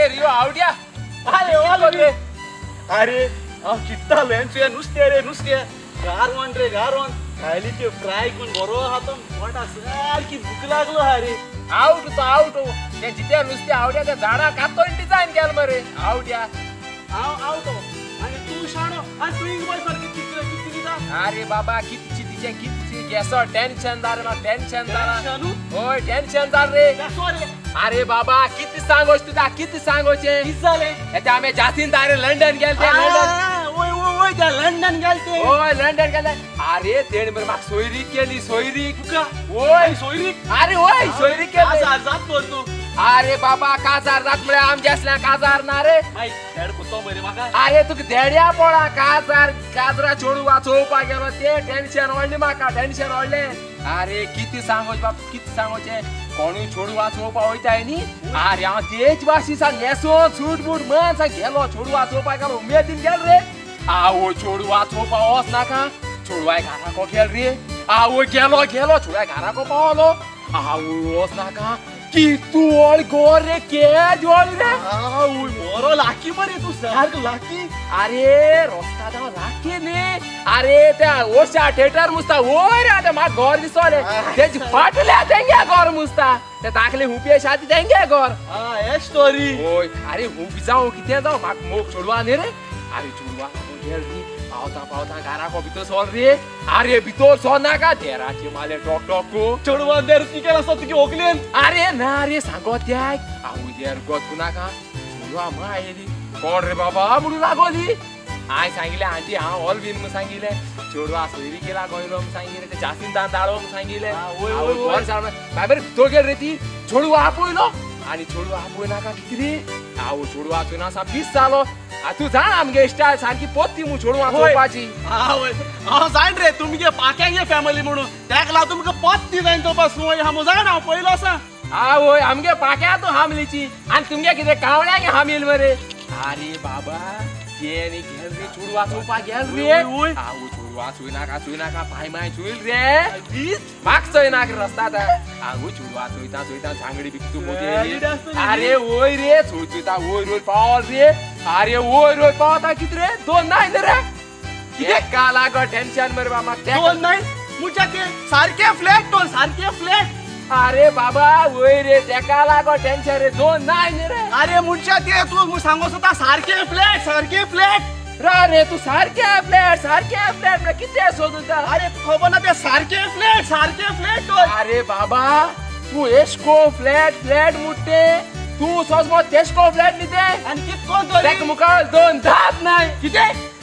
अरे रिओ आवड्या अरे वाले अरे चित्ता लेंचे नुसते रे नुसते गारवण रे गारवण खायलीचे फ्राय करून बरो हातो मोठा सारखी भूक लागलो अरे आउट तो आउट ते जिते नुसते आवड्या त्या झाडा कातो डिझाईन केलं मरे आवड्या आउट आणि तू शाणो आणि तू इंग बाय सारखी चित्र किती दा अरे बाबा किती किती गेसो टेन्शन दार ना टेन्शन दार ओय टेन्शन दार रे सॉरी अरे बाबा किती सांगोस तुझा किती सांगोचे किसाले ते आम्ही जास्तीन दारे लंडन गेलते लंडन ओय ओय ओय त्या लंडन गेलते ओय लंडन गेले अरे तेण मरे माक सोयरी केली सोयरी का ओय सोयरी अरे ओय सोयरी केली आज जात करतो अरे बाबा काजार जात मरे आमच्या असल्या काजार ना रे माई हेड कोतो मरे माका अरे तुक देड्या पळा काजरा छोडू वाचोवपा गेलो ते टेन्शन वाढले माका टेन्शन वाढले अरे किती सांगोच बाप किती सांगोचे कोणी छोडू वाचोवपा वयताय नी अरे हांव तेच भाशीसा नेसो सूट बूट मानसा गेलो छोडू वाचोवपा गेलो उमेदीन गेल रे आवो छोडू वाचोवपा वच नाका छोडवाय घराको गेल रे आवो गेलो छोडवाय घराको पावलो आवो वच नाका कि तू और गोरे के जोड़ रे ओय मोरो लाकी मरे तू सारख लाकी अरे रस्ता दा लाकी ने अरे त्या ओशा थिएटर मुस्ता ओय रे आता मा घर दिसोले तेज फाटले देंगे घर मुस्ता ते दाखले हुपिया शादी देंगे घर ए स्टोरी ओय अरे हुपी जाऊ किते जाऊ मा मोक छोडवा ने रे अरे छोडवा गेल नी पावता घराको भितर सोल रे अरे भितर सोना का देराचे माले टॉक टॉक को छोडवा देर ती केला सत की ओकलेन अरे ना रे सांगो त्याय आऊ देर गोत कुना का छोडवा मा आयली कोण रे बाबा मुडू लागोली आय सांगिले आंटी हा ऑल विन सांगिले छोडवा सोयरी केला गोयलो सांगिले ते जास्तीन दान दाळो सांगिले ओय ओय कोण सांग बाबर तो गेल रे ती छोडवा आपोयलो आणि छोडवा आपोयना का किती रे आऊ छोडवा तुना सा 20 सालो आ तू जाण आमगे स्टाईल सारखी पोती मु छोडवा चोपाची ओय जाण रे तुमगे पाक्यांगे फॅमिली म्हणून त्याकला तुमगे पोती जाईन तो पास सोय हम जाण आ पहिलो असा ओय आमगे पाक्या तो हामलीची आणि तुमगे किते कावळ्यागे हामिल मरे अरे बाबा केनी गेल रे छोडवा चोपा गेल रे आऊ छोडवा चुई नाका पाय माय चुईल रे मागच नाक रस्ता ता आऊ छोडवा चुईता झांगडी बिकतू मोठे अरे ओय रे चुईता ओय रोय पावल रे अरे ओय रोय पावता कित रे दोन नाही रे किते का लाग टेन्शन मरे बाबा दोन नाही मुझा के सारखे फ्लॅट तो सारखे फ्लॅट अरे बाबा ओय रे तेका लागो टेन्शन रे दोन नाही रे अरे मुझा ते तू सांगोस होता सारखे फ्लॅट रे तू सारखे फ्लॅट रे किती शोधता अरे खबर ना ते सारखे फ्लॅट तो अरे बाबा तू एस्को फ्लॅट मुट्टे तू सोजमो तेस्को फ्लॅट निते आणि कित कोण तो देख मुका दोन दात नाही किती